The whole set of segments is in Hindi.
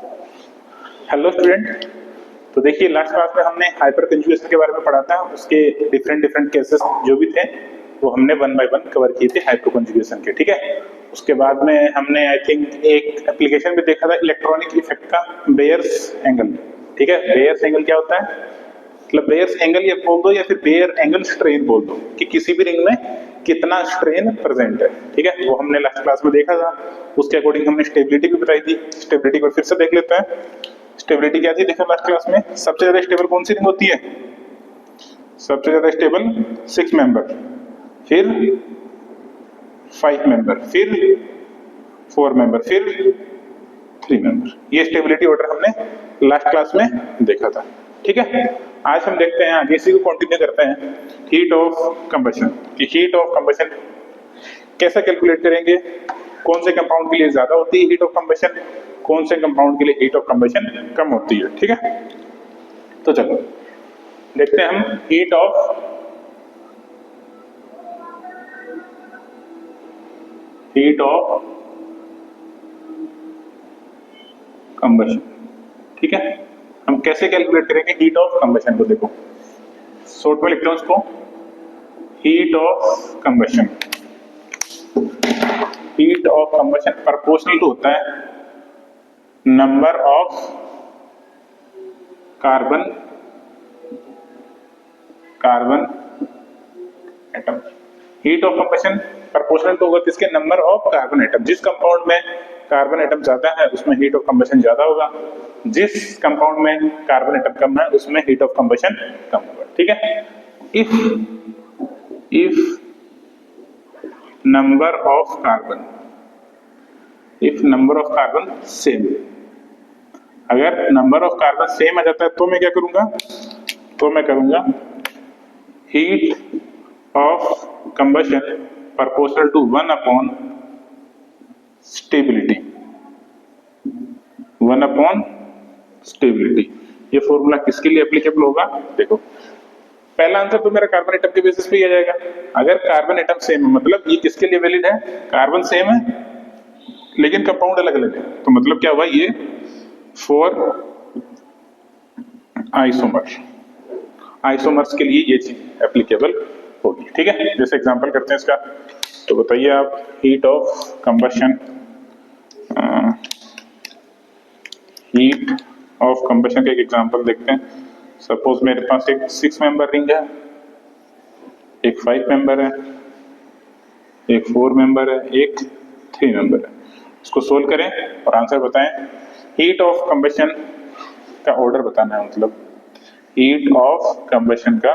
Hello student. तो देखिए लास्ट क्लास में हमने हाइपर कंजुगेशन के बारे में पढ़ा था। उसके डिफरेंट डिफरेंट केसेस जो भी थे वो हमने वन बाय वन कवर किए थे हाइपर कंजुगेशन के। ठीक है, उसके बाद में हमने आई थिंक एक एप्लीकेशन भी देखा था इलेक्ट्रॉनिक इफेक्ट का, बेयर्स एंगल। ठीक है, बेयर्स एंगल क्या होता है, मतलब बेयर्स एंगल ये बोल दो या फिर बेयर एंगल स्ट्रेन बोल दो कि किसी भी रिंग में कितना स्ट्रेन प्रेजेंट है। ठीक है, वो हमने लास्ट क्लास में देखा था। उसके अकॉर्डिंग हमने स्टेबिलिटी भी बताई थी। स्टेबिलिटी को फिर से देख लेते हैं। स्टेबिलिटी क्या थी देखो लास्ट क्लास में, सबसे ज्यादा स्टेबल कौन सी रिंग होती है? सबसे ज्यादा स्टेबल 6 मेंबर, फिर 5 मेंबर, फिर 4 मेंबर, फिर 3 मेंबर। ये स्टेबिलिटी ऑर्डर हमने लास्ट क्लास में देखा था। ठीक है, आज हम देखते हैं आगे, इसी को कंटिन्यू करते हैं, हीट ऑफ कंबशन। कि हीट ऑफ कंबशन कैसे कैलकुलेट करेंगे, कौन से कंपाउंड के लिए ज्यादा होती है हीट ऑफ कंबशन, कौन से कंपाउंड के लिए हीट ऑफ कंबशन कम होती है। ठीक है, तो चलो देखते हैं हम हीट ऑफ कंबशन। ठीक है, हम कैसे कैलकुलेट करेंगे हीट ऑफ कंबशन को। देखो शॉर्ट में लिखते हैं उसको, heat of combustion. Heat of combustion proportional to होता है number of carbon atom. Heat of combustion proportional to होगा किसके, नंबर ऑफ कार्बन एटम। जिस कंपाउंड में कार्बन एटम ज्यादा है उसमें हीट ऑफ कंबशन ज्यादा होगा, जिस कंपाउंड में कार्बन एटम कम है उसमें हीट ऑफ कंबशन कम होगा। ठीक है, if number of carbon same, अगर नंबर ऑफ कार्बन सेम आ जाता है तो मैं क्या करूंगा, तो मैं करूंगा heat of combustion proportional to 1 upon stability. 1 upon stability. ये फॉर्मूला किसके लिए एप्लीकेबल होगा? देखो पहला आंसर तो मेरा कार्बन एटम के बेसिस पे ही आ जाएगा। अगर कार्बन एटम सेम है मतलब ये किसके लिए वैलिड है, कार्बन सेम है लेकिन कंपाउंड अलग अलग है, तो मतलब क्या हुआ, ये फॉर आइसोमर्स के लिए ये चीज एप्लीकेबल होगी। ठीक है, जैसे एग्जांपल करते हैं इसका, तो बताइए आप हीट ऑफ कंबशन का एक एग्जांपल देखते हैं। सपोज मेरे पास एक 6 मेंबर रिंग है, एक 5 मेंबर है, एक 4 मेंबर है, एक 3 मेंबर है। इसको सोल्व करें और आंसर बताएं। हीट ऑफ कंबशन का ऑर्डर बताना है, मतलब हीट ऑफ कंबशन का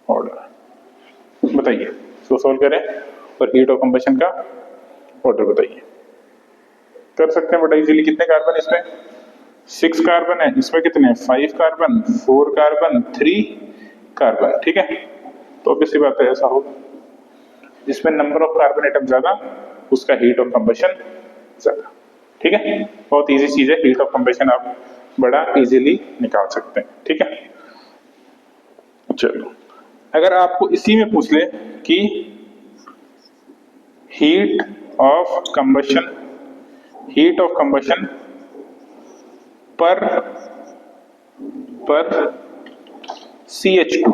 ऑर्डर बताइए। इसको सोल्व करें और हीट ऑफ कंबशन का ऑर्डर बताइए। कर सकते हैं बड़ा इजीली। कितने कार्बन इसमें? 6 कार्बन है, इसमें कितने? 5 कार्बन, 4 कार्बन, 3 कार्बन। ठीक है, तो ऑब्वियसली बात है ऐसा होगा। जिसमें नंबर ऑफ कार्बन एटम ज्यादा उसका हीट ऑफ कंबशन ज्यादा। ठीक है, बहुत इजी चीज है, हीट ऑफ कंबशन आप बड़ा इजीली निकाल सकते हैं। ठीक है, चलो अगर आपको इसी में पूछ ले कि हीट ऑफ कंबशन पर CH2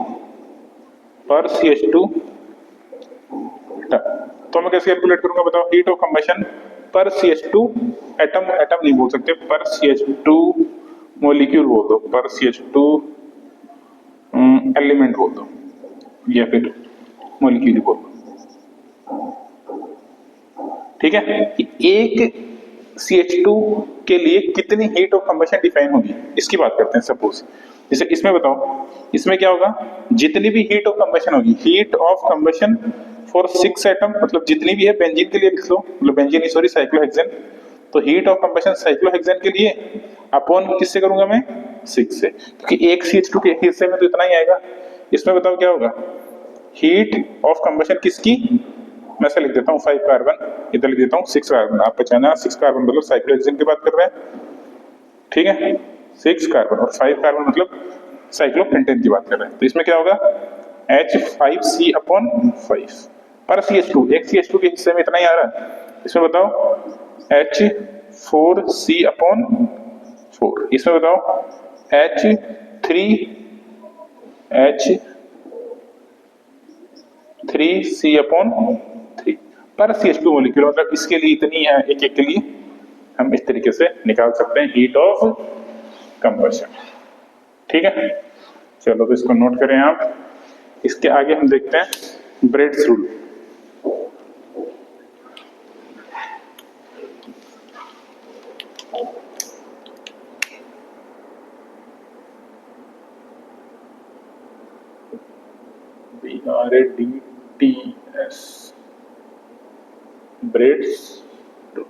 तो मैं कैसे कैलकुलेट करूंगा बताओ? हीट ऑफ कंबशन पर CH2 एटम नहीं बोल सकते, पर CH2 मॉलिक्यूल बोल दो, पर CH2 एलिमेंट बोल दो, या फिर मॉलिक्यूल बोल दो। ठीक है, एक CH2 के लिए कितनी हीट ऑफ कंबशन डिफाइन होगी इसकी बात करते हैं। सपोज जैसे इसमें बताओ, इसमें क्या होगा, जितनी भी हीट ऑफ कंबशन होगी, heat of combustion for 6 atom, मतलब जितनी भी है, बेंजीन के लिए लिख लो, मतलब बेंजीन सॉरी साइक्लोहेक्सेन, तो हीट ऑफ कंबशन साइक्लोहेक्सेन के लिए अपॉन किससे करूंगा मैं? 6 से, क्योंकि एक CH2 के हिस्से में तो इतना ही आएगा। इसमें बताओ क्या होगा, हीट ऑफ कंबशन किसकी, मैं ऐसे लिख देता हूँ 5 कार्बन, इधर लिख देता हूँ 6 कार्बन। आप पहचाना 6 कार्बन मतलब साइक्लोहेक्सेन की बात कर रहे हैं। ठीक है, 6 कार्बन और 5 कार्बन मतलब साइक्लोपेंटेन की बात कर रहे हैं। तो इसमें क्या होगा, H5C/5 पर CH2, एक CH2 के हिस्से में इतना ही आ रहा है। इसमें बताओ 4C/4। इसमें बताओ H3C/3 पर CH2 मॉलिक्यूल, मतलब इसके लिए इतनी है, एक एक के लिए हम इस तरीके से निकाल सकते हैं हीट ऑफ कंबशन। ठीक है, चलो तो इसको नोट करें आप। इसके आगे हम देखते हैं Bredt's rule. BRADTS Bredt's rule.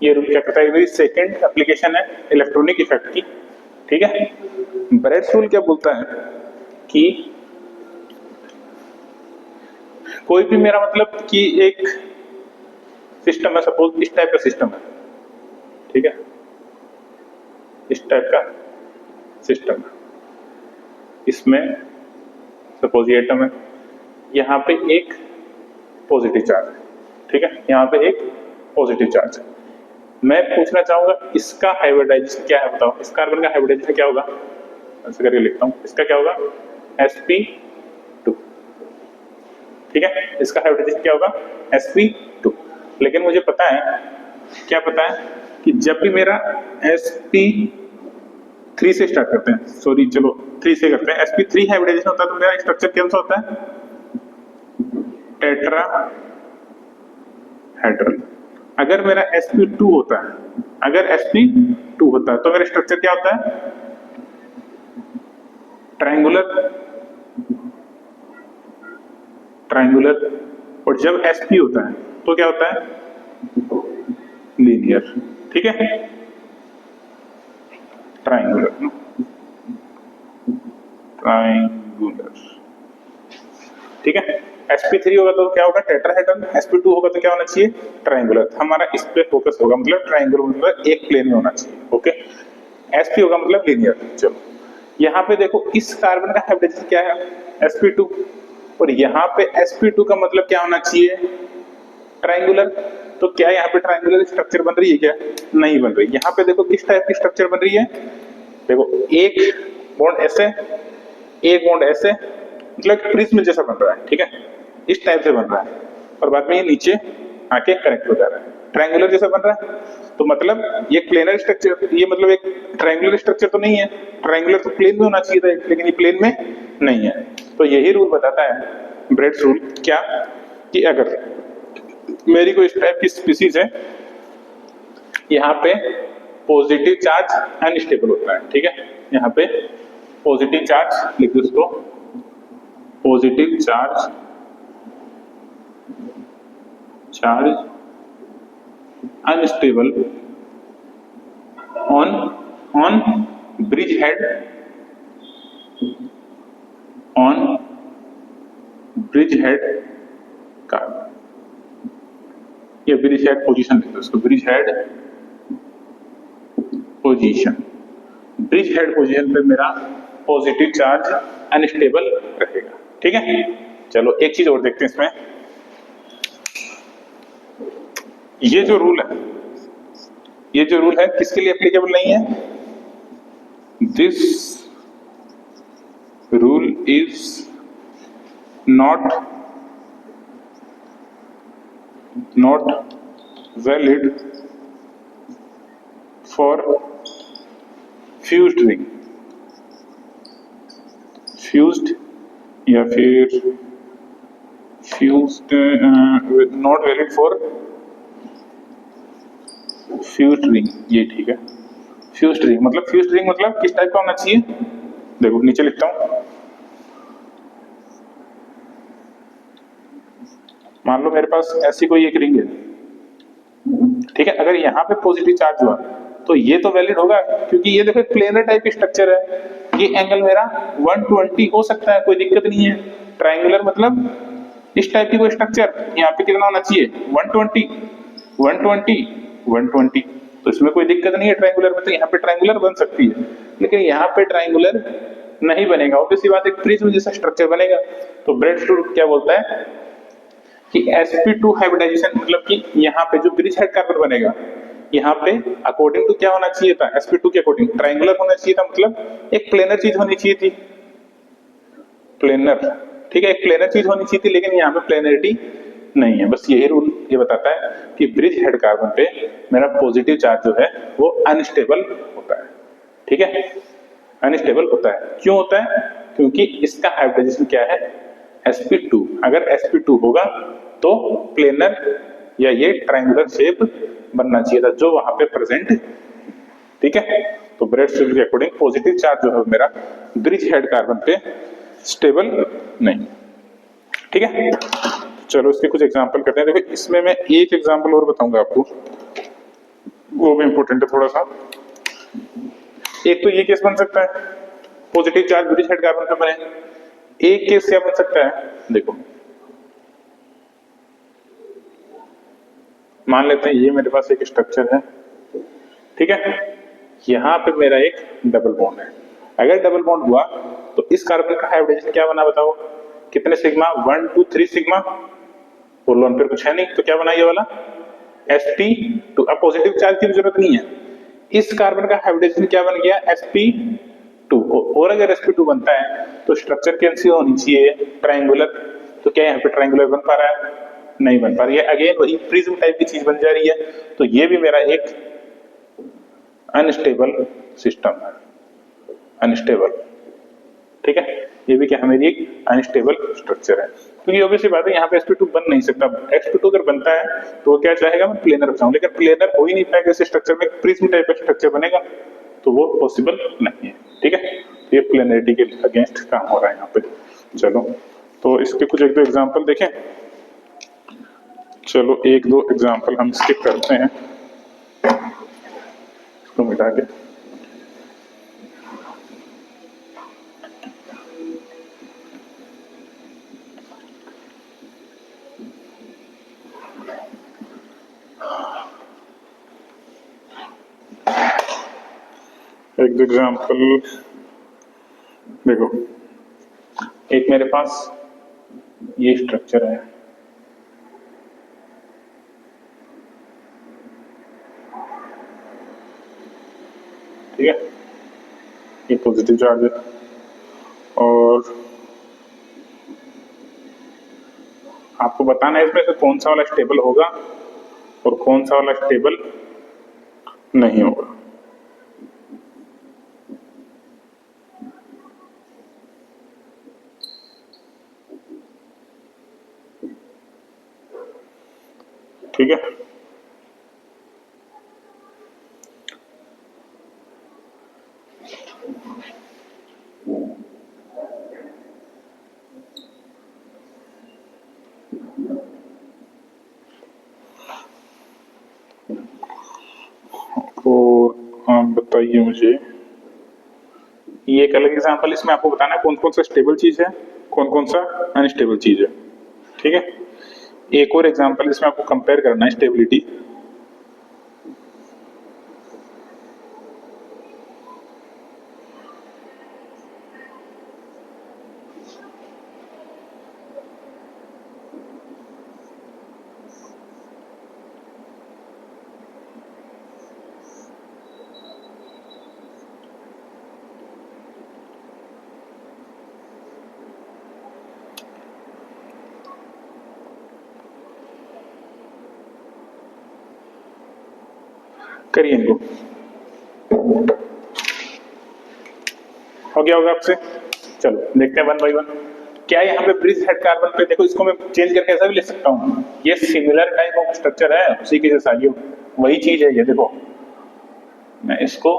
ये रूल क्या कहता है, ये सेकेंड एप्लीकेशन है इलेक्ट्रॉनिक इफेक्ट की। ठीक है, ब्रेड्स रूल क्या बोलता है कि कोई भी मेरा मतलब कि एक सिस्टम है, सपोज इस टाइप का सिस्टम है। ठीक है, इस टाइप का सिस्टम है, इसमें सपोज ये एटम है, यहाँ पे एक पॉजिटिव चार्ज है। ठीक है, यहाँ पे एक पॉजिटिव चार्ज है। मैं पूछना चाहूंगा इसका हाइब्रिडाइजेशन क्या है, बताओ। इस कार्बन का हाइब्रिडाइजेशन क्या होगा, ऐसे करके लिखता हूं, इसका क्या होगा sp2। ठीक है, इसका हाइब्रिडाइजेशन क्या होगा sp2। लेकिन मुझे पता है, क्या पता है कि जब भी मेरा sp3 से स्टार्ट करते हैं, सॉरी चलो 3 से करते हैं, sp3 हाइब्रिडाइजेशन होता है तो मेरा स्ट्रक्चर कौन सा होता है, टेट्राहेड्रल। अगर मेरा sp2 होता है, अगर sp2 होता है तो मेरा स्ट्रक्चर क्या होता है, ट्रायंगुलर। और जब sp होता है तो क्या होता है, लीनियर। ठीक है, ट्रायंगुलर। ठीक है, sp3 होगा तो क्या होगा, टेट्राहेड्रल। sp2 होगा तो क्या होना चाहिए, ट्रायंगुलर। हमारा इस पे फोकस होगा, मतलब ट्रायंगुलर मतलब एक प्लेन में होना चाहिए। ओके, sp होगा मतलब लीनियर। चलो यहाँ पे देखो, इस कार्बन का हाइब्रिडाइजेशन क्या है, sp2, और यहाँ पे sp2 का मतलब क्या होना चाहिए, ट्रायंगुलर। तो क्या यहाँ पे ट्रायंगुलर स्ट्रक्चर बन रही है, क्या नहीं बन रही। यहाँ पे देखो किस टाइप की स्ट्रक्चर बन रही है, देखो एक बॉन्ड ऐसे, एक बॉन्ड ऐसे, मतलब प्रिज्म जैसा बन रहा है। ठीक है, इस टाइप से बन रहा है, और बाद में ये नीचे आके कनेक्ट हो जा रहा है, ट्रायंगुलर जैसा बन रहा है। तो मतलब ये प्लेनर स्ट्रक्चर, ये मतलब एक ट्रायंगुलर स्ट्रक्चर तो नहीं है, ट्रायंगुलर तो प्लेन में होना चाहिए था, लेकिन ये प्लेन में नहीं है। तो यही रूल बताता है ब्रेड्स रूल, क्या कि अगर मेरी कोई इस टाइप की स्पीसीज है, यहाँ पे पॉजिटिव चार्ज अनस्टेबल होता है। ठीक है, यहाँ पे पॉजिटिव चार्ज लिख दो इसको, positive charge unstable on bridge head, carbon. ये ब्रिज हेड पोजीशन लिख दो इसको, bridge head position. Bridge head position पे मेरा पॉजिटिव चार्ज अनस्टेबल रहेगा। ठीक है, चलो एक चीज और देखते हैं इसमें। ये जो रूल है किसके लिए एप्लीकेबल नहीं है, this rule is not valid for fused ring, fused या फिर fused, not valid for fused ring। ये ठीक है, fused ring मतलब किस टाइप का होना चाहिए, देखो नीचे लिखता हूं। मान लो मेरे पास ऐसी कोई एक रिंग है। ठीक है, अगर यहाँ पे पॉजिटिव चार्ज हुआ तो ये तो वैलिड होगा, क्योंकि ये देखो एक प्लेनर टाइप की स्ट्रक्चर है। ये एंगल मेरा 120 हो सकता है, कोई दिक्कत नहीं है। ट्रायंगुलर मतलब इस टाइप की कोई स्ट्रक्चर, यहाँ पे कितना होना चाहिए, 120। तो इसमें कोई दिक्कत नहीं है ट्रायंगुलर में, तो यहाँ पे ट्रायंगुलर बन सकती है। लेकिन यहाँ पे ट्रायंगुलर नहीं बनेगा, ऑब्वियसली बात, एक प्रिज्म जैसा स्ट्रक्चर बनेगा। तो ब्रेड्स रूल क्या बोलता है कि sp2 हाइब्रिडाइजेशन मतलब कि यहाँ पे जो ब्रिज हेड कार्बन बनेगा, यहाँ पे अकॉर्डिंग टू क्या होना चाहिए था, sp2 के अकॉर्डिंग ट्रायंगुलर होना चाहिए था, मतलब एक प्लेनर चीज होनी चाहिए थी, प्लेनर, ठीक है, एक प्लेनर चीज होनी चाहिए थी, लेकिन यहाँ पे प्लेनरिटी नहीं है। बस यही रूल ये बताता है कि ब्रिज हेड कार्बन पे मेरा पॉजिटिव चार्ज जो है वो अनस्टेबल होता है, ठीक है, अनस्टेबल होता है। क्यों होता है? क्योंकि इसका हाइब्रिडाइजेशन क्या है, sp2। अगर sp2 होगा तो प्लेनर या ये ट्रायंगुलर शेप बनना चाहिए था, जो वहां पे प्रेजेंट, ठीक है। तो ब्रेडस्टूल के अकॉर्डिंग पॉजिटिव चार्ज जो है मेरा ब्रिज हेड कार्बन पे स्टेबल नहीं, ठीक है। चलो इसके कुछ एग्जांपल करते हैं। देखो इसमें मैं एक एग्जांपल और बताऊंगा आपको, वो भी इंपॉर्टेंट है थोड़ा सा। एक तो ये केस बन सकता है positive charge bridge head carbon पे बने, एक केस क्या बन सकता है, देखो मान लेते हैं ये मेरे पास एक स्ट्रक्चर है, ठीक है, यहां पे मेरा एक डबल बॉन्ड है। अगर डबल बॉन्ड हुआ तो इस कार्बन का हाइब्रिडाइजेशन क्या बना बताओ, कितने सिग्मा, 1 2 3 सिग्मा, और लोन पर कुछ है नहीं तो क्या बना ये वाला sp2। अब पॉजिटिव चार्ज की जरूरत नहीं है, इस कार्बन का हाइब्रिडाइजेशन क्या बन गया sp2। और अगर sp2 बनता है तो स्ट्रक्चर कैसी होनी चाहिए, ट्रायंगुलर। तो क्या यहाँ पे ट्रायंगुलर बन पा रहा है, नहीं बन पा रही है। अगेन वही प्रिज्म टाइप की चीज बन जा रही है, तो ये भी मेरा एक अनस्टेबल सिस्टम है, अनस्टेबल, ठीक है, ये भी क्या है, मेरी एक अनस्टेबल स्ट्रक्चर है। तो ये ऑब्वियसली बात है, यहाँ पे sp2 बन नहीं सकता। sp2 अगर बनता है तो वो क्या चाहेगा, मैं प्लेनर बचाऊं, लेकिन प्लेनर हो ही नहीं पाएगा इस स्ट्रक्चर में, प्रिज्म टाइप का स्ट्रक्चर बनेगा, तो वो पॉसिबल नहीं है, ठीक है। तो ये प्लेनरिटी के अगेंस्ट काम हो रहा है यहाँ पे। चलो तो इसके कुछ एक दो एग्जाम्पल देखें। चलो एक दो एग्जाम्पल हम स्किप करते हैं, इसको मिटा के। एक दो एग्जाम्पल देखो, एक मेरे पास ये स्ट्रक्चर है, ठीक है, ये पॉजिटिव चार्ज है, और आपको बताना है इसमें से कौन सा वाला स्टेबल होगा और कौन सा वाला स्टेबल नहीं होगा। ठीक है, और आप बताइए मुझे, ये एक अलग एग्जांपल, इसमें आपको बताना है कौन कौन सा स्टेबल चीज है, कौन कौन सा अनस्टेबल चीज है, ठीक है। एक और एग्जांपल इसमें आपको कंपेयर करना है स्टेबिलिटी। करिए इनको, हो गया होगा आपसे। चलो देखते हैं 1 बाय 1। क्या यहाँ पे ब्रिज हेड कार्बन पे, देखो इसको मैं चेंज करके ऐसा भी लिख सकता हूँ, ये सिमिलर टाइप ऑफ स्ट्रक्चर है उसी के जैसा, ये वही चीज है। ये देखो मैं इसको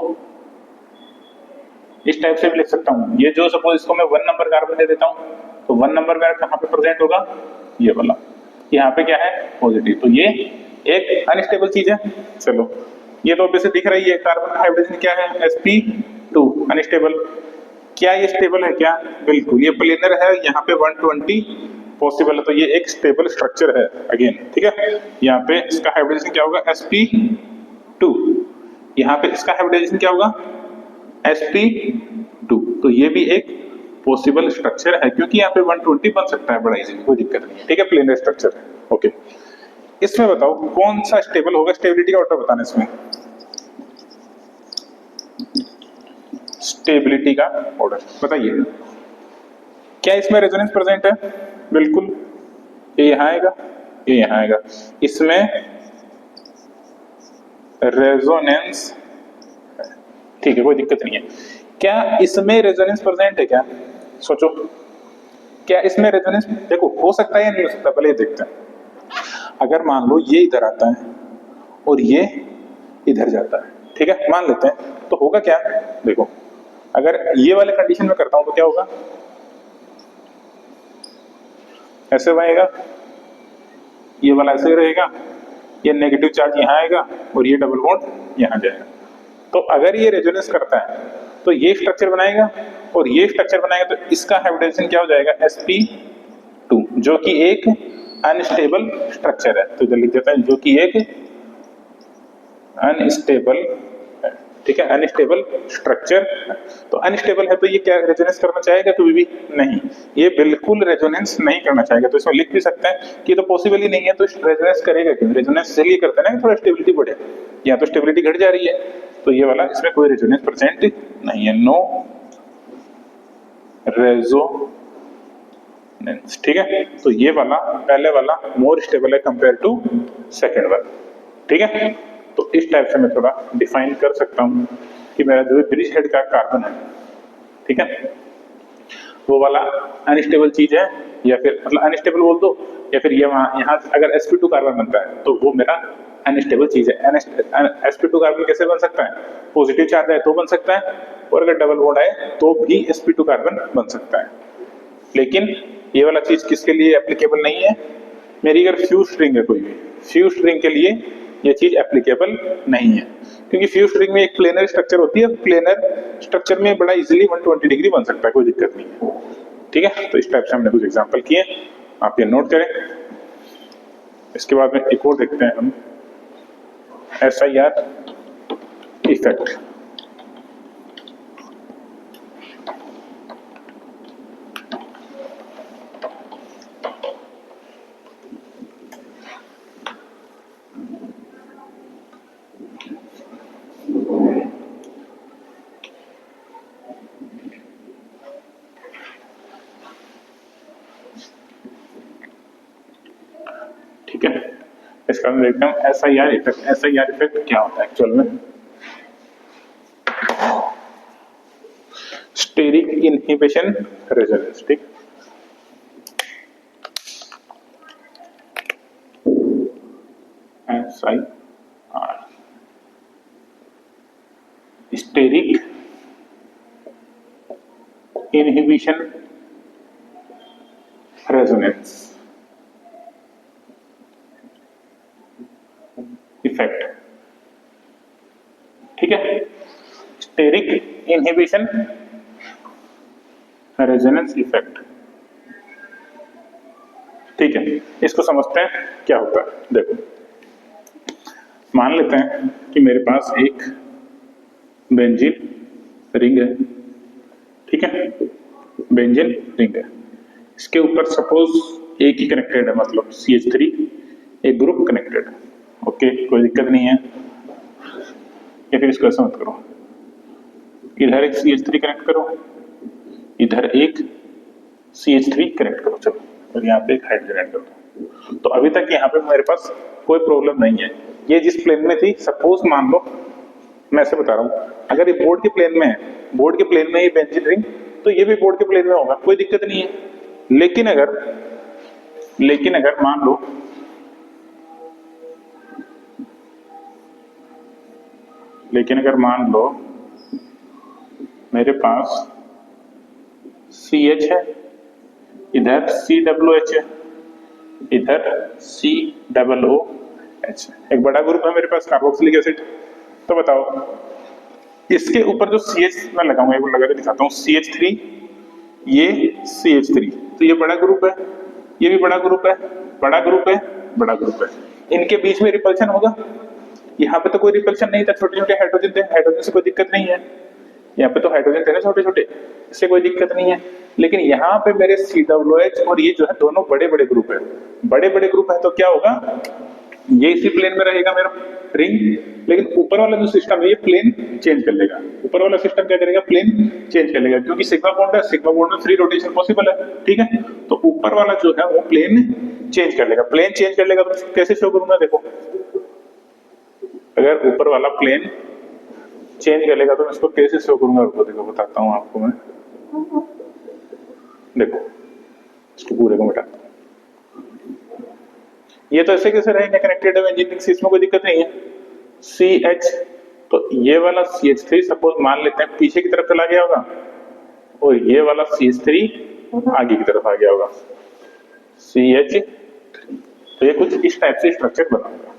इस टाइप से भी लिख सकता हूँ, ये जो सपोज इसको मैं 1 नंबर कार्बन दे देता हूँ, तो 1 नंबर मेरा कहाँ पे प्रेजेंट होगा, ये वाला, यहाँ पे क्या है पॉजिटिव, तो ये एक अनस्टेबल चीज है। चलो ये तो ऑब्वियसली दिख रही है, कार्बन का हाइड्रोजन क्या है sp2 अनस्टेबल। क्या ये स्टेबल है क्या, बिल्कुल, ये प्लेनर है, यहाँ पे 120 पॉसिबल है, तो ये एक स्टेबल स्ट्रक्चर है अगेन, ठीक है। यहाँ पे इसका हाइब्रिडाइजेशन क्या होगा sp2, यहाँ पे इसका हाइब्रिडाइजेशन क्या होगा sp2, तो ये भी एक पॉसिबल स्ट्रक्चर है, क्योंकि यहाँ पे 120 बन सकता है बड़ा इजीली, कोई दिक्कत नहीं है, ठीक है, प्लेनर स्ट्रक्चर है। ओके, इसमें बताओ कौन सा स्टेबल होगा, स्टेबिलिटी का ऑर्डर बताना इसमें, स्टेबिलिटी का ऑर्डर बताइए। क्या इसमें रेजोनेंस प्रेजेंट है? बिल्कुल, ये यहां आएगा, ये यहां आएगा, इसमें रेजोनेंस, ठीक है कोई दिक्कत नहीं है। क्या इसमें रेजोनेंस प्रेजेंट है? क्या सोचो, क्या इसमें रेजोनेंस, देखो हो सकता है या नहीं हो सकता, पहले देखते हैं। अगर मान लो ये इधर आता है और ये इधर जाता है, ठीक है मान लेते हैं, तो होगा क्या, देखो अगर ये वाले कंडीशन में करता हूं तो क्या होगा, ऐसे बनेगा, ये वाला ऐसे रहेगा, ये नेगेटिव चार्ज यहां आएगा और ये डबल बॉन्ड यहां जाएगा। तो अगर ये रेजोनेंस करता है तो ये स्ट्रक्चर बनाएगा और ये स्ट्रक्चर बनाएगा, तो इसका हाइब्रिडाइजेशन क्या हो जाएगा, sp2, जो कि एक अनस्टेबल स्ट्रक्चर है। तो इधर लिख देता है जो कि एक अनस्टेबल, ठीक है अनस्टेबल स्ट्रक्चर। तो अनस्टेबल है तो ये क्या रेजोनेंस करना चाहेगा, कभी भी नहीं, ये बिल्कुल रेजोनेंस नहीं करना चाहेगा। तो इसमें लिख भी सकते हैं कि तो पॉसिबल ही नहीं है, तो रेजोनेंस करेगा क्यों, रेजोनेंस इसलिए करता है ना थोड़ा स्टेबिलिटी बढ़े, या तो स्टेबिलिटी घट जा रही है, तो ये वाला इसमें कोई रेजोनेंस प्रेजेंट नहीं है, नो रेजोनेंस, ठीक है। तो ये वाला पहले वाला मोर स्टेबल है कंपेयर टू सेकेंड वाला, ठीक है। तो इस टाइप से मैं थोड़ा डिफाइन कर सकता हूं कि मेरा जो ब्रिज हेड का कार्बन है, ठीक है, वो वाला अनस्टेबल चीज है, या फिर मतलब अनस्टेबल बोल दो, या फिर ये यहाँ अगर sp2 कार्बन बनता है तो वो मेरा अनस्टेबल चीज है। sp2 कार्बन कैसे बन सकता है, पॉजिटिव चार्ज है तो बन सकता है, और अगर डबल बॉन्ड आए तो भी sp2 कार्बन बन सकता है। लेकिन ये वाला चीज किसके लिए एप्लीकेबल नहीं है, मेरी अगर फ्यूज रिंग है कोई भी, फ्यूज रिंग के लिए ये चीज एप्लीकेबल नहीं है, क्योंकि फ्यूज रिंग में एक प्लेनर स्ट्रक्चर होती है, प्लेनर स्ट्रक्चर में बड़ा इजीली 120 डिग्री बन सकता है, कोई दिक्कत नहीं है, ठीक है। तो इस टाइप से हमने कुछ एग्जांपल किए, आप ये नोट करें। इसके बाद में एक और देखते हैं हम, SIR इफेक्ट। ठीक है, इसका हम देखते हैं SIR इफेक्ट। SIR इफेक्ट क्या होता है एक्चुअल में, स्टेरिक इनहिबिशन रेजोनेंस, ठीक। SIR steric inhibition resonance effect, ठीक है, स्टेरिक इनहिबिशन रेजोनेंस इफेक्ट, ठीक है। इसको समझते हैं क्या होता है। देखो मान लेते हैं कि मेरे पास एक बेंजीन रिंग है, ठीक है, बेंजीन रिंग है, इसके ऊपर सपोज एक ही कनेक्टेड है, मतलब CH3 एक ग्रुप कनेक्टेड है, ओके कोई दिक्कत नहीं है। या फिर इसको ऐसा मत करो, इधर एक CH3 कनेक्ट करो, इधर एक CH3 कनेक्ट करो, चलो, और यहाँ पे एक हाइड्रोजन ऐड कर दो। तो अभी तक यहाँ पे मेरे पास कोई प्रॉब्लम नहीं है, ये जिस प्लेन में थी, सपोज मान लो मैं ऐसे बता रहा हूँ, अगर ये बोर्ड के प्लेन में है, बोर्ड के प्लेन में ये बेंजीन रिंग, तो ये भी बोर्ड के प्लेन में होगा, कोई दिक्कत नहीं है। लेकिन अगर मान लो मेरे पास CH है, इधर COOH है, इधर COOH, एक बड़ा ग्रुप है मेरे पास कार्बोक्सिलिक एसिड। तो बताओ इसके ऊपर जो CH मैं लगाऊंगा, एक बार लगा के दिखाता हूँ, CH3, ये CH3, तो ये बड़ा ग्रुप है, ये भी बड़ा ग्रुप है, बड़ा ग्रुप है, बड़ा ग्रुप है, इनके बीच में रिपल्शन होगा। यहाँ पे तो कोई रिपल्शन नहीं था, छोटे छोटे हाइड्रोजन थे, हाइड्रोजन से कोई दिक्कत नहीं है, यहाँ पे तो हाइड्रोजन थे ना छोटे छोटे, इससे कोई दिक्कत नहीं है। लेकिन यहाँ पे मेरे COOH और ये जो है दोनों बड़े बड़े ग्रुप है, बड़े बड़े ग्रुप है, तो क्या होगा, ये इसी प्लेन में रहेगा मेरा रिंग, लेकिन ऊपर वाला जो सिस्टम है ये प्लेन चेंज कर लेगा। ऊपर वाला सिस्टम क्या करेगा, प्लेन चेंज कर लेगा, क्योंकि सिग्मा बॉन्ड है, सिग्मा बॉन्ड में फ्री रोटेशन पॉसिबल है, ठीक है। तो ऊपर वाला जो है वो प्लेन चेंज कर लेगा। प्लेन चेंज कर लेगा तो कैसे शो करूंगा, देखो अगर ऊपर वाला प्लेन चेंज कर लेगा तो मैं इसको कैसे शो करूंगा, रुको देखो बताता हूँ आपको मैं। देखो इसको पूरे को मिटाता हूँ, ये तो ऐसे कैसे रहेंगे कनेक्टेड है इंजीनियरिंग से, इसमें कोई दिक्कत नहीं है। CH, तो ये वाला CH3 सपोज मान लेते हैं पीछे की तरफ चला गया होगा, और ये वाला CH3 आगे की तरफ आ गया होगा, CH। तो ये कुछ इस टाइप से स्ट्रक्चर बनाऊंगा,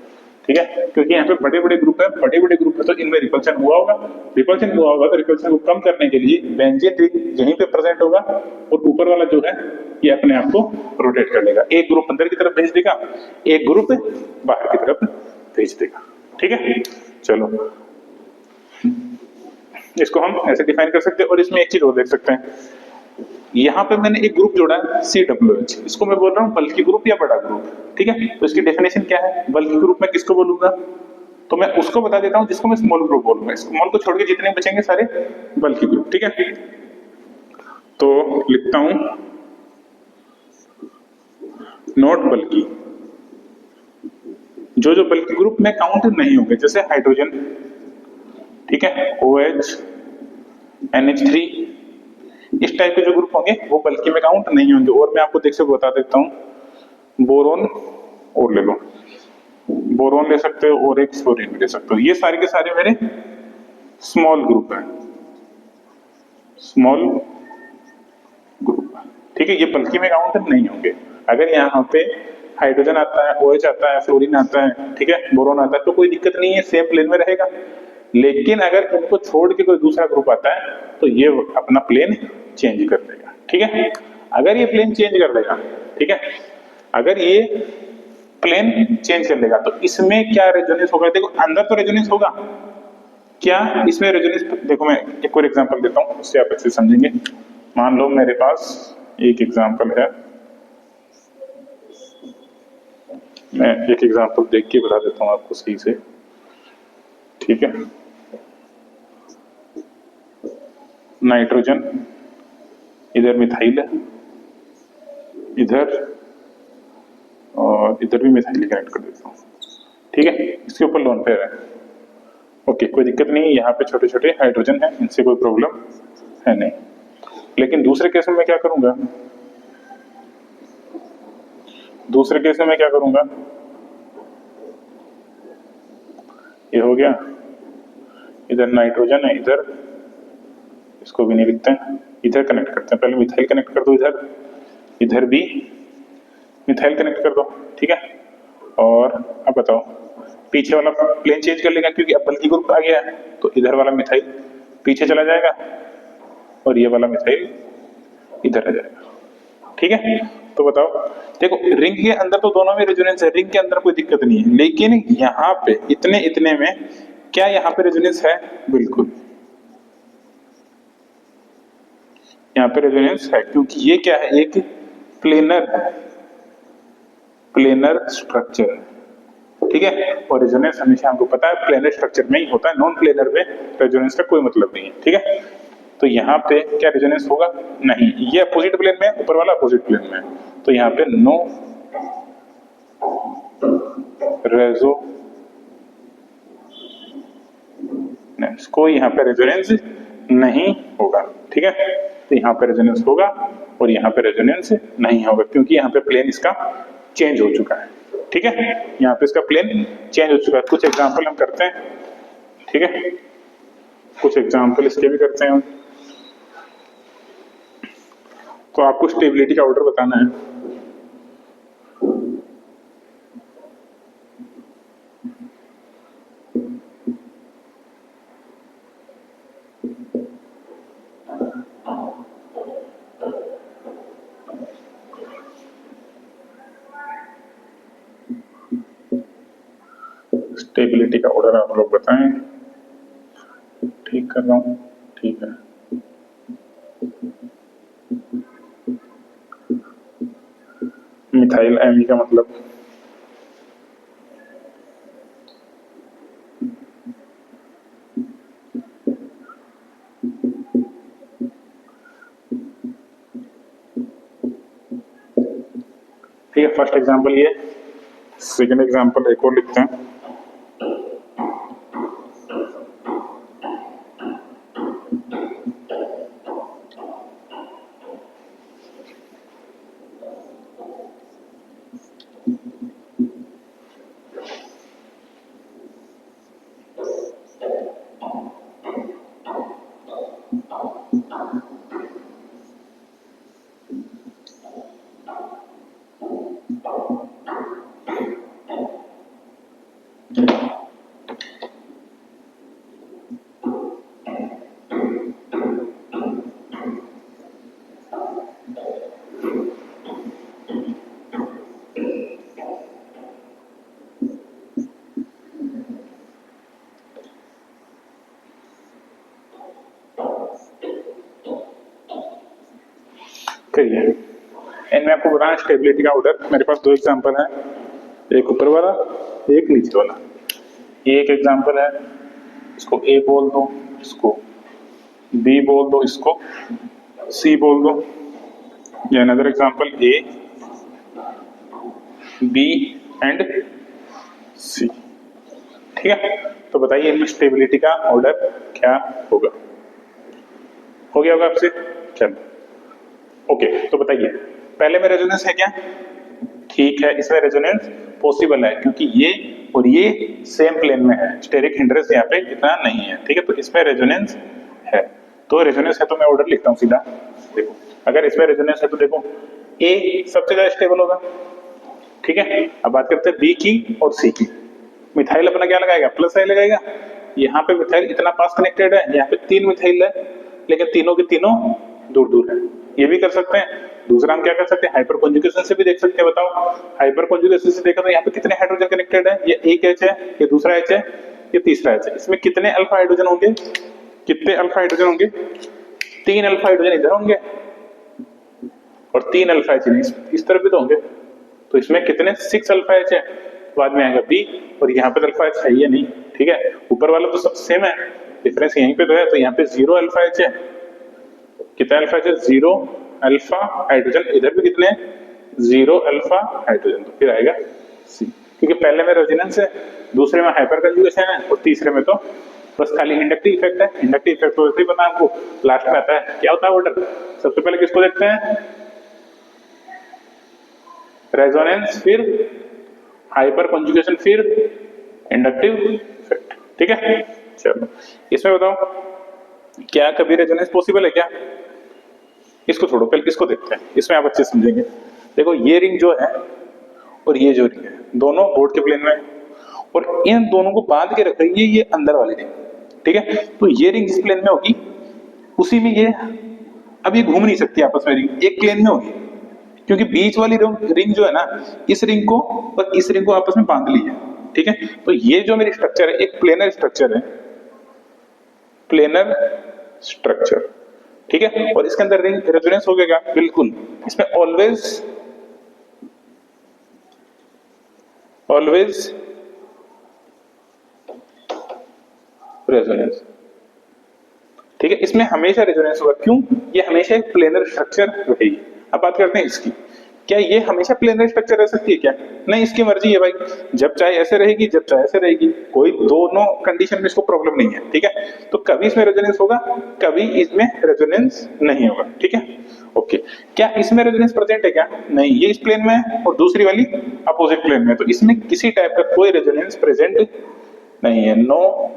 ठीक है, क्योंकि यहाँ पे बड़े बड़े ग्रुप है, बड़े बड़े ग्रुप है तो इनमें रिपल्शन हुआ होगा। रिपल्शन हुआ होगा तो रिपल्शन को कम करने के लिए बेंजीन रिंग यहीं पे प्रेजेंट होगा, और ऊपर वाला जो है ये अपने आप को रोटेट कर लेगा। एक ग्रुप अंदर की तरफ भेज देगा, एक ग्रुप बाहर की तरफ भेज देगा, ठीक है। चलो इसको हम ऐसे डिफाइन कर सकते हैं। और इसमें एक चीज और देख सकते हैं, यहाँ पे मैंने एक ग्रुप जोड़ा है CWH, इसको मैं बोल रहा हूँ बल्कि ग्रुप या बड़ा ग्रुप, ठीक है। तो इसकी डेफिनेशन क्या है, बल्कि ग्रुप में किसको बोलूंगा, तो मैं उसको बता देता हूँ जिसको मैं स्मॉल ग्रुप बोलूंगा। स्मॉल को छोड़ के जितने बचेंगे सारे बल्कि ग्रुप, ठीक है। तो लिखता हूं नोट बल्कि, जो जो बल्कि ग्रुप में काउंट नहीं होंगे, जैसे हाइड्रोजन, ठीक है, OH, NH3, इस टाइप के जो ग्रुप होंगे वो बल्कि में काउंट नहीं होंगे। और मैं आपको देख से बता देता हूं, बोरोन और ले लो, बोरोन ले सकते हो और एक फ्लोरीन भी ले सकते हो। ये सारे के सारे मेरे स्मॉल ग्रुप है, स्मॉल ग्रुप, ठीक है। ये बल्कि में काउंट नहीं होंगे। अगर यहाँ पे हाइड्रोजन आता है, OH आता है, फ्लोरीन आता है, ठीक है, बोरोन आता है, तो कोई दिक्कत नहीं है, सेम प्लेन में रहेगा। लेकिन अगर इनको छोड़ के कोई दूसरा ग्रुप आता है तो ये अपना प्लेन चेंज कर देगा, ठीक है। अगर ये प्लेन चेंज कर देगा, ठीक है, अगर ये प्लेन चेंज कर लेगा तो इसमें क्या रेजोनेंस होगा, देखो अंदर तो रेजोनेंस होगा, क्या इसमें रेजोनेंस, देखो मैं एक और एग्जांपल देता हूं उससे आप अच्छे समझेंगे। मान लो मेरे पास एक एग्जांपल है, मैं एक एग्जांपल देख के बता देता हूं आपको सही से, ठीक है। नाइट्रोजन, इधर मिथाइल है, इधर और इधर भी मिथाइल कनेक्ट कर देता हूँ, ठीक है। इसके ऊपर लोन पेयर है, ओके, कोई दिक्कत नहीं है। यहाँ पे छोटे छोटे हाइड्रोजन है, इनसे कोई प्रॉब्लम है नहीं। लेकिन दूसरे केस में मैं क्या करूंगा, दूसरे केस में मैं क्या करूंगा, ये हो गया, इधर नाइट्रोजन है, इधर इसको भी नहीं लिखते हैं, इधर कनेक्ट करते हैं, पहले मिथाइल कनेक्ट कर दो, इधर इधर भी मिथाइल कनेक्ट कर दो, ठीक है। और अब बताओ पीछे वाला प्लेन चेंज कर लेगा, क्योंकि अब बल्कि ग्रुप आ गया है, तो इधर वाला मिथाइल पीछे चला जाएगा और ये वाला मिथाइल इधर आ जाएगा, ठीक है। तो बताओ, देखो रिंग के अंदर तो दोनों में रेजोनेंस है, रिंग के अंदर कोई दिक्कत नहीं है, लेकिन यहाँ पे इतने इतने में क्या यहाँ पे रेजोनेंस है, बिल्कुल यहाँ पे रेजोनेंस है, क्योंकि ये क्या है, एक प्लेनर है, प्लेनर स्ट्रक्चर है, ठीक है। और रेजोनेंस हमेशा हमको पता है प्लेनर स्ट्रक्चर में ही होता है, नॉन प्लेनर में रेजोनेंस का कोई मतलब नहीं है, ठीक है। तो यहाँ पे क्या रेजोनेंस होगा, नहीं, ये अपोजिट प्लेन में, ऊपर वाला अपोजिट प्लेन में, तो यहाँ पे नो रेजो, कोई यहाँ पे रेजोनेंस नहीं होगा, ठीक है। तो यहाँ पे रेजोनेंस होगा और यहाँ पे रेजोनेंस नहीं होगा, क्योंकि यहाँ पे प्लेन इसका चेंज हो चुका है, ठीक है। यहाँ पे इसका प्लेन चेंज हो चुका है। कुछ एग्जांपल हम करते हैं, ठीक है, कुछ एग्जांपल इसके भी करते हैं हम। तो आपको स्टेबिलिटी का ऑर्डर बताना है, स्टेबिलिटी का ऑर्डर आप लोग बताएं। ठीक कर रहा हूं, ठीक है। मिथाइल एमी का मतलब ठीक है, फर्स्ट एग्जांपल ये, सेकंड एग्जांपल एक और लिखते हैं। करिए, इनमें आपको बताना स्टेबिलिटी का ऑर्डर। मेरे पास दो एग्जांपल है, एक ऊपर वाला एक नीचे वाला। ये एक एग्जांपल है, इसको ए बोल दो, इसको बी बोल दो, इसको सी बोल दो। ये another example A B and C. ठीक है, तो बताइए इनमें स्टेबिलिटी का ऑर्डर क्या होगा? हो गया होगा आपसे? चलो ओके, तो बताइए पहले में रेजोनेंस है क्या? ठीक है, इसमें रेजोनेंस पॉसिबल है क्योंकि ये और ये सेम प्लेन में है, स्टेरिक हिंड्रेंस यहाँ पे इतना नहीं है। ठीक है, तो इसमें रेजोनेंस है, तो रेजोनेंस है तो मैं ऑर्डर लिखता हूँ सीधा। देखो अगर इसमें रेजोनेंस है तो देखो ए सबसे ज्यादा स्टेबल होगा। ठीक है, अब बात करते हैं बी की और सी की। मिथाइल अपना क्या लगाएगा? प्लस आई लगाएगा। यहाँ पे मिथाइल इतना पास कनेक्टेड है, यहाँ पे 3 मिथाइल है, लेकिन तीनों के तीनों दूर दूर है। ये भी कर सकते हैं। दूसरा हम क्या कर सकते हैं? हाइपर कॉन्जुगेशन से भी देख सकते हैं। बताओ, हाइपर कॉन्जुगेशन से देखा तो यहाँ पे कितने हाइड्रोजन कनेक्टेड है? ये एक एच है, ये दूसरा एच है, ये तीसरा एच है। इसमें कितने अल्फा हाइड्रोजन होंगे? कितने अल्फा हाइड्रोजन होंगे? 3 अल्फा हाइड्रोजन इधर होंगे और 3 अल्फा एच इस तरफ भी तो होंगे। तो इसमें कितने? 6 अल्फा एच है। बाद में आएगा बी, और यहाँ पे अल्फा एच है या नहीं? ठीक है, ऊपर वाला तो सब सेम है, डिफरेंस यहीं पे तो है। तो यहाँ पे 0 अल्फा एच है। कितना अल्फा एच है? 0 अल्फा हाइड्रोजन। इधर भी कितने? 0 अल्फा हाइड्रोजन। तो फिर आएगा सी, क्योंकि पहले में रेजोनेंस है, दूसरे में हाइपर कंजुगेशन है, और तीसरे में तो बस खाली इंडक्टिव इफेक्ट है। इंडक्टिव इफेक्ट तो वैसे ही पता है हमको, लास्ट में आता है। क्या होता है ऑर्डर? सबसे पहले किसको देखते हैं? रेजोनेंस, फिर हाइपर कंजुगेशन, फिर इंडक्टिव इफेक्ट। ठीक है, चलो इसमें बताओ क्या कभी रेजोनेंस पॉसिबल है क्या? इसको छोड़ो, पहले इसको देखते हैं, इसमें आप अच्छे समझेंगे। देखो ये रिंग जो है और ये जो रिंग है, दोनों बोर्ड के प्लेन में है, और इन दोनों को बांध के रख रही है ये अंदर वाली रिंग। ठीक है, तो ये रिंग जिस प्लेन में होगी उसी में ये, अब ये घूम नहीं सकती आपस में, रिंग एक प्लेन में होगी, क्योंकि बीच वाली रिंग जो है ना, इस रिंग को और इस रिंग को आपस में बांध ली है। ठीक है, तो ये जो मेरी स्ट्रक्चर है एक प्लेनर स्ट्रक्चर है, प्लेनर स्ट्रक्चर। ठीक है, और इसके अंदर रिंग रेजोनेंस हो गया? बिल्कुल, इसमें ऑलवेज रेजोनेंस। ठीक है, इसमें हमेशा रेजोनेंस होगा। क्यों? ये हमेशा एक प्लेनर स्ट्रक्चर रहेगी। अब बात करते हैं इसकी, क्या ये हमेशा प्लेनर स्ट्रक्चर रह सकती है क्या? नहीं, इसकी मर्जी है भाई, जब चाहे ऐसे रहेगी, जब चाहे ऐसे रहेगी, कोई दोनों कंडीशन में इसको प्रॉब्लम नहीं है। ठीक है, तो कभी इसमें रेजोनेंस होगा, कभी इसमें रेजोनेंस नहीं होगा। ठीक है, ओके। क्या इसमें रेजोनेंस प्रेजेंट है क्या? नहीं, ये इस प्लेन में है और दूसरी वाली अपोजिट प्लेन में, तो इसमें किसी टाइप का कोई रेजोनेंस प्रेजेंट नहीं है। नो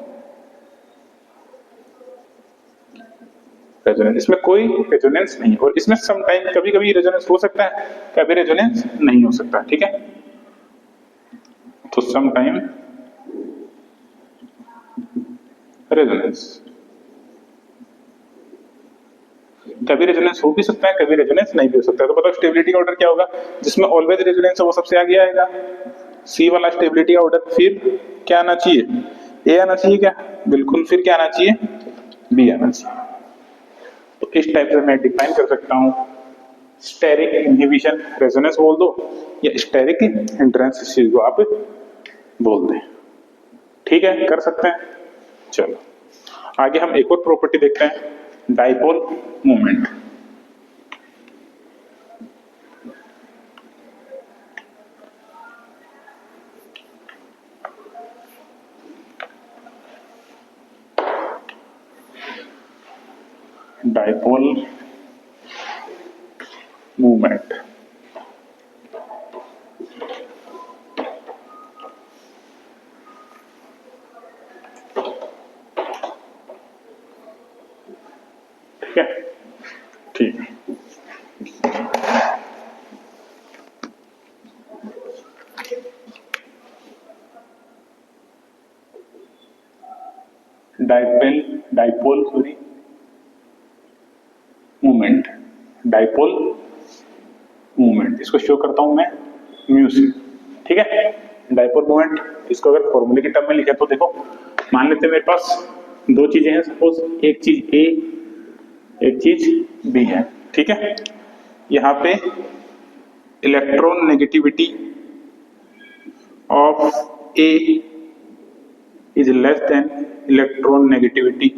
रेजोनेंस, इसमें कोई रेजोनेंस नहीं, और इसमें सम टाइम कभी कभी रेजोनेंस हो सकता है, कभी रेजोनेंस नहीं हो सकता। ठीक है, तो सम टाइम रेजोनेंस, कभी रेजोनेंस हो भी सकता है, कभी रेजोनेंस नहीं भी हो सकता है। तो बताओ स्टेबिलिटी का ऑर्डर क्या होगा? जिसमें ऑलवेज रेजोनेंस है वो सबसे आगे आएगा, सी वाला स्टेबिलिटी का ऑर्डर। फिर क्या आना चाहिए? ए आना चाहिए क्या? बिल्कुल, फिर क्या आना चाहिए? बी आना चाहिए। तो इस टाइप से मैं डिफाइन कर सकता हूं स्टेरिक इनहिबिशन रेजोनेंस बोल दो, या स्टेरिक हिंड्रेंस, इस चीज को आप बोल दें। ठीक है, कर सकते हैं। चलो आगे हम एक और प्रॉपर्टी देखते हैं, डाइपोल मोमेंट। Dipole movement. ठीक है, ठीक है। डाइपोल मूवमेंट, डाइपोल मूवमेंट, इसको शो करता हूं मैं म्यू से। ठीक है, डाइपोल मूवमेंट, इसको अगर फॉर्मूले के टर्म में लिखे तो देखो, मान लेते हैं मेरे पास दो चीजें हैं, सपोज एक चीज ए एक चीज बी है। ठीक है, यहां पे electron negativity of A is less than electron negativity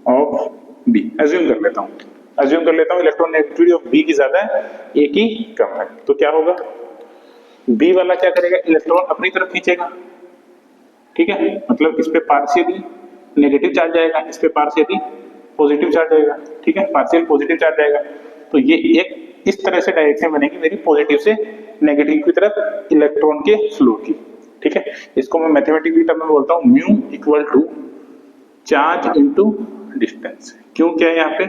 of B. Assume कर लेता हूं इलेक्ट्रॉन नेगेटिविटी ऑफ बी की ज्यादा है, ए की कम है, तो क्या होगा, बी वाला क्या करेगा, इलेक्ट्रॉन अपनी तरफ खींचेगा। ठीक है, मतलब इस पे पार्शियली नेगेटिव चार्ज आएगा, इस पे पार्शियली पॉजिटिव चार्ज आएगा। ठीक है, पार्शियल पॉजिटिव चार्ज आएगा, तो ये एक इस तरह से डायरेक्शन बनेगी मेरी पॉजिटिव से नेगेटिव की तरफ इलेक्ट्रॉन के फ्लो की। ठीक है, इसको मैं मैथमेटिकली टर्म में बोलता हूं mu equal to charge into distance. क्यों, क्या है यहाँ पे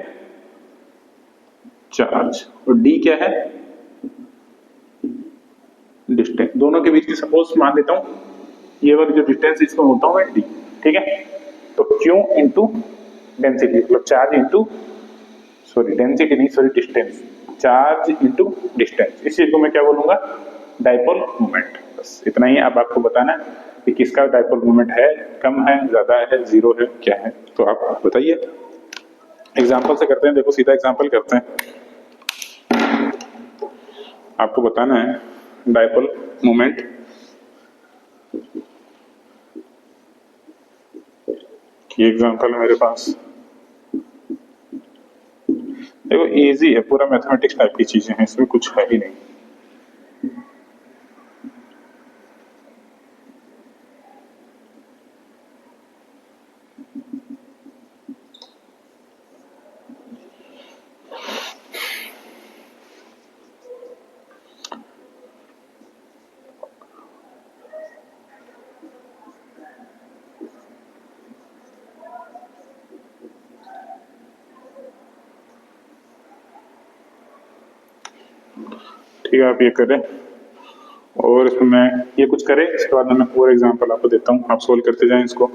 चार्ज और डी क्या है डिस्टेंस, दोनों के बीच की सपोज मान लेता हूं ये वाली जो डिस्टेंस इसको बोलता हूं मैं डी। ठीक है, तो क्यू इंटू डेंसिटी, मतलब चार्ज इंटू डेंसिटी नहीं, डिस्टेंस, चार्ज इंटू डिस्टेंस, इस चीज को मैं क्या बोलूंगा, डाइपोल मूवमेंट। बस इतना ही अब आपको बताना है कि किसका डाइपोल मूवमेंट है, कम है, ज्यादा है, जीरो है, क्या है, तो आप बताइए। एग्जाम्पल से करते हैं, देखो सीधा एग्जाम्पल करते हैं, आपको बताना है डाइपोल मूवमेंट। ये एग्जाम्पल है मेरे पास, देखो इजी है, पूरा मैथमेटिक्स टाइप की चीजें हैं, इसमें कुछ है ही नहीं। ठीक है, आप ये करें और इसमें मैं ये कुछ करें, इसके बाद मैं पूरा एग्जांपल आपको देता हूँ, आप सोल्व करते जाएं इसको।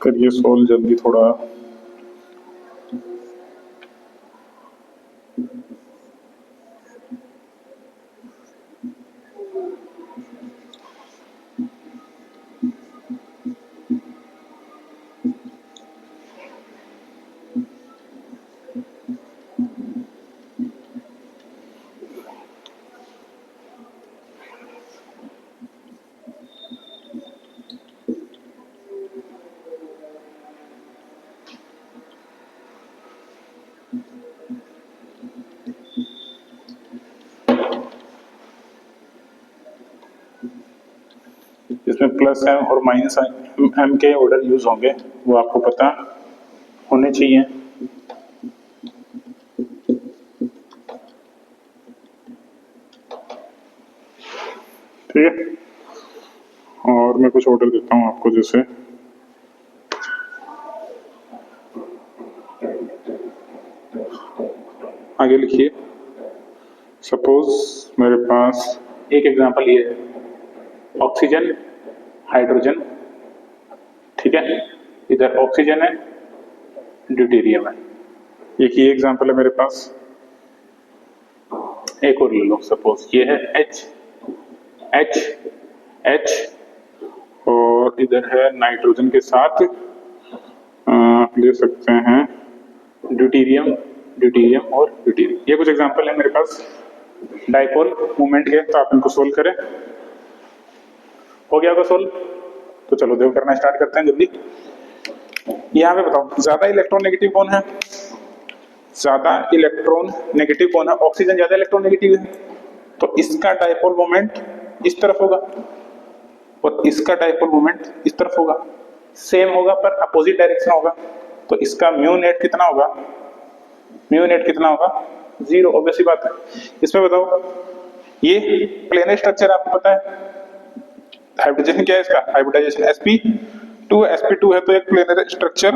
करिए सोल्व जल्दी थोड़ा। इसमें प्लस एम और माइनस एम के ऑर्डर यूज होंगे, वो आपको पता होने चाहिए। ठीक है, और मैं कुछ ऑर्डर देता हूं आपको, जैसे आगे लिखिए, सपोज मेरे पास एक एग्जांपल ये है, ऑक्सीजन हाइड्रोजन। ठीक है, इधर ऑक्सीजन है, ड्यूटेरियम है। एक ही एग्जांपल है मेरे पास, एक और ले लो। सपोज ये है H H H और इधर है नाइट्रोजन के साथ ले सकते हैं ड्यूटेरियम, ड्यूटेरियम और ड्यूटेरियम। ये कुछ एग्जांपल है मेरे पास डाइपोल मूवमेंट के, तो आप इनको सोल्व करें। हो गया होगा सोल्व? तो चलो देखो करना स्टार्ट करते हैं जल्दी। यहाँ पे बताओ ज्यादा इलेक्ट्रॉन नेगेटिव कौन है? ज्यादा इलेक्ट्रॉन नेगेटिव कौन है? ऑक्सीजन ज्यादा इलेक्ट्रॉन नेगेटिव है, तो इसका डाइपोल मोमेंट इस तरफ होगा और इसका डाइपोल मोमेंट इस तरफ होगा। सेम होगा पर अपोजिट डायरेक्शन होगा, तो इसका म्यू नेट कितना होगा? म्यू नेट कितना होगा? 0। ऑब्वियस सी बात है। इसमें बताओ ये प्लेनर स्ट्रक्चर आपको पता है, हाइब्रिडाइजेशन क्या है इसका? हाइब्रिडाइजेशन sp2 sp2 है, तो एक प्लेनर स्ट्रक्चर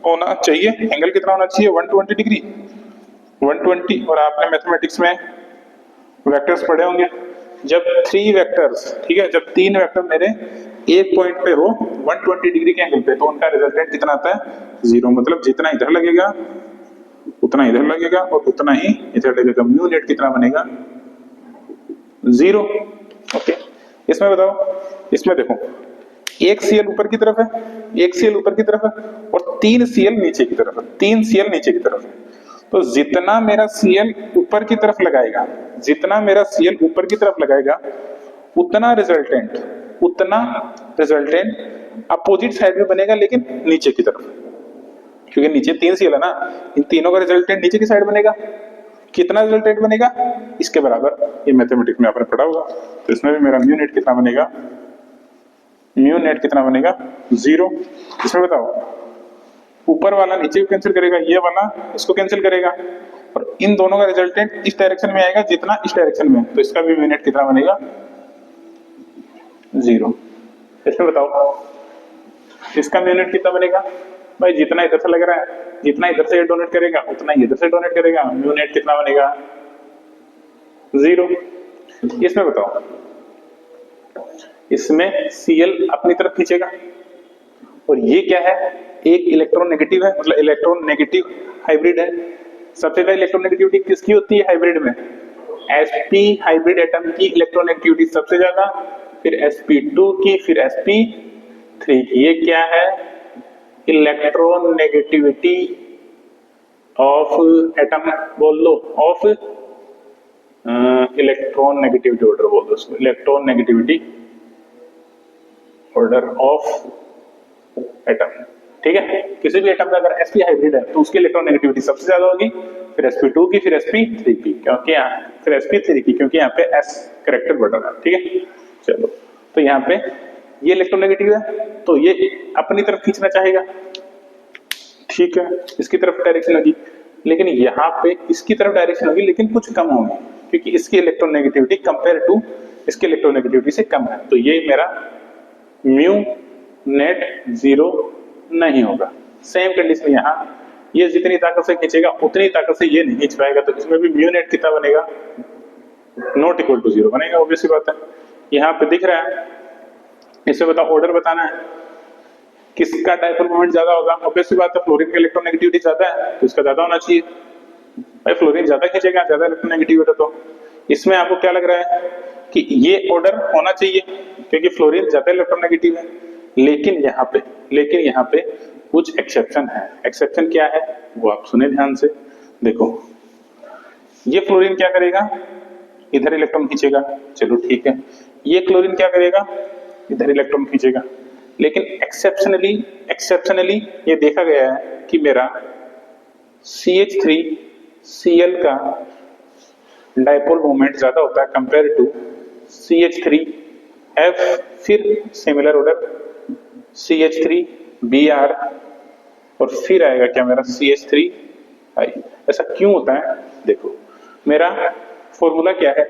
होना चाहिए। एंगल कितना होना चाहिए? 120 डिग्री, 120। और आपने मैथमेटिक्स में वेक्टर्स पढ़े होंगे, जब 3 वेक्टर्स, ठीक है, जब 3 वेक्टर मेरे एक पॉइंट पे हो 120 डिग्री के एंगल पे, तो उनका रिजल्टेंट कितना आता है? 0। मतलब जितना इधर लगेगा उतना इधर लगेगा और उतना ही इधर लगेगा। म्यू नेट कितना बनेगा? 0। ओके, इसमें बताओ, इसमें देखो एक Cl ऊपर की तरफ है, एक Cl ऊपर की तरफ है और 3 Cl नीचे की तरफ है, 3 Cl नीचे की तरफ है। तो जितना मेरा Cl ऊपर की तरफ लगाएगा, जितना मेरा Cl ऊपर की तरफ लगाएगा, उतना रिजल्टेंट अपोजिट साइड में बनेगा, लेकिन नीचे की तरफ, क्योंकि नीचे 3 Cl है ना, इन तीनों का रिजल्टेंट नीचे की साइड बनेगा। कितना रिजल्टेंट बनेगा? इसके बराबर। ये मैथमेटिक्स में आपने पढ़ा होगा। तो इसमें भी मेरा म्यू नेट कितना बनेगा? म्यू नेट कितना बनेगा? 0। इसमें बताओ ऊपर वाला नीचे को कैंसिल करेगा, ये वाला इसको कैंसिल करेगा, और इन दोनों का रिजल्टेंट इस डायरेक्शन में आएगा जितना इस डायरेक्शन में, तो इसका भी म्यू नेट कितना बनेगा? 0। इसमें बताओ इसका म्यू नेट कितना बनेगा? भाई जितना इधर से लग रहा है, जितना इधर से डोनेट करेगा उतना ही इधर से डोनेट करेगा, म्यू नेट कितना बनेगा? 0। इसमें बताओ, इसमें Cl अपनी तरफ खींचेगा और ये क्या है? एक इलेक्ट्रॉन नेगेटिव है, मतलब इलेक्ट्रॉन नेगेटिव हाइब्रिड है। सबसे ज्यादा इलेक्ट्रॉन नेगेटिविटी किसकी होती है हाइब्रिड में? sp हाइब्रिड एटम की इलेक्ट्रॉन नेगेटिविटी सबसे ज्यादा, फिर sp2 की, फिर sp3 की। ये क्या है? इलेक्ट्रॉन नेगेटिविटी ऑफ एटम बोल लो, ऑफ इलेक्ट्रॉन नेगेटिविटी ऑर्डर बोल दो उसको, electron negativity order of atom. ठीक है, किसी भी एटम का अगर sp हाइब्रिड है तो उसकी इलेक्ट्रॉन नेगेटिविटी सबसे ज्यादा होगी, फिर sp2 की, फिर sp3 की, क्योंकि यहाँ फिर sp3 की, क्योंकि यहाँ पे s कैरेक्टर बढ़ रहा है। ठीक है, चलो, तो यहाँ पे ये इलेक्ट्रॉन नेगेटिव है तो ये अपनी तरफ खींचना चाहेगा, ठीक है, इसकी तरफ डायरेक्शन होगी, लेकिन यहाँ पे इसकी तरफ डायरेक्शन होगी लेकिन कुछ कम होगी, क्योंकि इसकी इलेक्ट्रॉन नेगेटिविटी कंपेयर टू इसकी इलेक्ट्रॉन नेगेटिविटी से कम है। तो ये मेरा म्यू नेट 0 नहीं होगा। सेम कंडीशन यहाँ, ये जितनी ताकत से खींचेगा उतनी ताकत से ये नहीं खींच पाएगा, तो इसमें भी म्यू नेट कितना बनेगा? नॉट इक्वल टू 0 बनेगा। ऑब्वियस सी बात है, यहाँ पे दिख रहा है। इसमें बताओ ऑर्डर बताना है, किसका डाइपोल मोमेंट ज्यादा होगा? ऑब्वियस सी बात है, फ्लोरीन की इलेक्ट्रॉन नेगेटिविटी ज्यादा है तो इसका ज्यादा होना चाहिए। भाई फ्लोरीन ज्यादा खींचेगा, ज्यादा इलेक्ट्रॉन नेगेटिविटी, तो इसमें आपको क्या लग रहा है कि ये ऑर्डर होना चाहिए क्योंकि फ्लोरीन ज्यादा इलेक्ट्रॉन नेगेटिव है। लेकिन यहाँ पे कुछ एक्सेप्शन है। एक्सेप्शन क्या है वो आप सुने ध्यान से। देखो ये फ्लोरीन क्या करेगा? इधर इलेक्ट्रॉन खींचेगा, चलो ठीक है। ये क्लोरीन क्या करेगा? इधर इलेक्ट्रॉन खींचेगा। लेकिन एक्सेप्शनली ये देखा गया है कि मेरा CH3Cl का डाइपोल मोमेंट ज्यादा होता है कंपेयर टू CH3F, फिर सिमिलर ऑर्डर CH3Br और फिर आएगा क्या मेरा CH3I। ऐसा क्यों होता है? देखो मेरा फॉर्मूला क्या है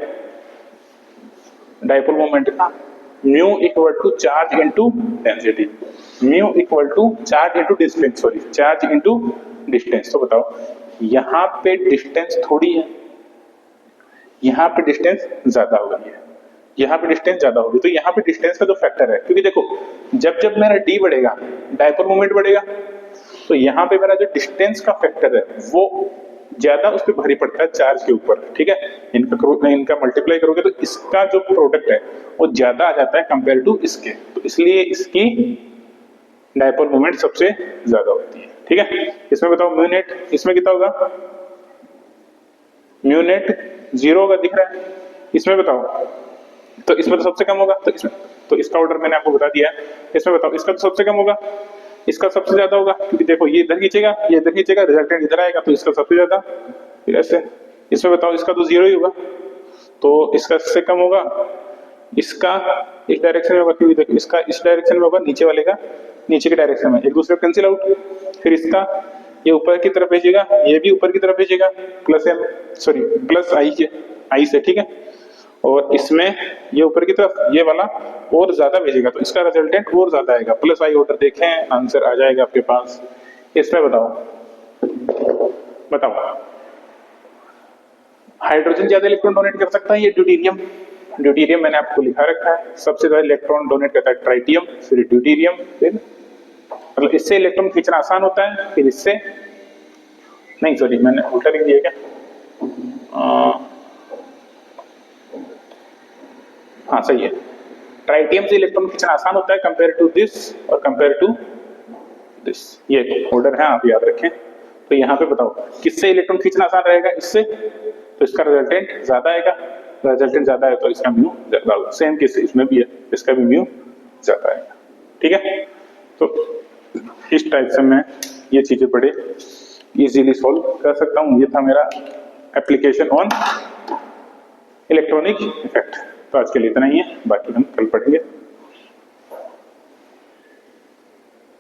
डाइपोल मोमेंट का? Mu equal to charge into density, mu equal to charge into distance, sorry charge into distance. तो बताओ यहाँ पे डिस्टेंस थोड़ी है, यहाँ पे डिस्टेंस ज्यादा हो गई है, यहाँ पे डिस्टेंस ज्यादा होगी, तो यहाँ पे डिस्टेंस का जो फैक्टर है, क्योंकि देखो जब जब मेरा डी बढ़ेगा डायपोल मोमेंट बढ़ेगा, तो यहाँ पे मेरा जो डिस्टेंस का फैक्टर है वो ज्यादा उस पर भारी पड़ता है चार्ज के ऊपर, ठीक है। इनका मल्टीप्लाई करोगे तो इसका जो प्रोडक्ट है वो ज्यादा आ जाता है कंपेयर टू इसके, तो इसलिए इसकी डायपोल मोमेंट सबसे ज्यादा होती है, ठीक है। इसमें बताओ म्यू नेट, इसमें कितना होगा, म्यू नेट 0 होगा, दिख रहा है। इसमें बताओ, तो इसमें तो सबसे कम होगा, तो इसमें तो इसका ऑर्डर मैंने आपको बता दिया। इसमें बताओ, इसका तो सबसे कम होगा, इसका सबसे ज्यादा होगा, क्योंकि देखो ये इधर खींचेगा, ये इधर खींचेगा, रिजल्टेंट इधर आएगा, तो इसका सबसे ज्यादा। फिर ऐसे इसमें बताओ, इसका तो 0 ही होगा, तो इसका इससे कम होगा, इसका इस डायरेक्शन में होगा, क्योंकि देखो इसका इस डायरेक्शन में होगा, नीचे वाले का नीचे के डायरेक्शन में, एक दूसरे को कैंसिल आउट। फिर इसका ये ऊपर की तरफ भेजेगा, ये भी ऊपर की तरफ भेजेगा, प्लस आई से, ठीक है। और इसमें ये ऊपर की तरफ ये वाला और ज्यादा भेजेगा, तो इसका रिजल्टेंट और ज्यादा आएगा, प्लस आई ऑर्डर देखें, आंसर आ जाएगा आपके पास। इसमें बताओ हाइड्रोजन ज्यादा इलेक्ट्रॉन डोनेट कर सकता है, ये ड्यूटेरियम मैंने आपको लिखा रखा है, सबसे ज्यादा इलेक्ट्रॉन डोनेट करता है ट्राइटियम, फिर ड्यूटेरियम, फिर मतलब इससे इलेक्ट्रॉन खींचना आसान होता है, फिर इससे नहीं, सॉरी मैंने उल्टा लिख दिया क्या, हाँ सही है, ट्राइटियम से इलेक्ट्रॉन खींचना आसान होता है कंपेयर टू दिस और कंपेयर टू दिस, ये ऑर्डर है, आप याद रखें। तो यहाँ पे बताओ किससे इलेक्ट्रॉन खींचना आसान रहेगा, इससे, तो इसका रिजल्टेंट ज्यादा आएगा, रिजल्टेंट ज्यादा है तो इसका म्यू ज्यादा होगा। सेम केस इसमें भी है, इसका भी म्यू ज्यादा आएगा, ठीक है। तो इस टाइप से मैं ये चीजें बड़े इजीली सॉल्व कर सकता हूँ। ये था मेरा एप्लीकेशन ऑन इलेक्ट्रॉनिक इफेक्ट। तो आज के लिए इतना ही है, बाकी हम कल पढ़ेंगे।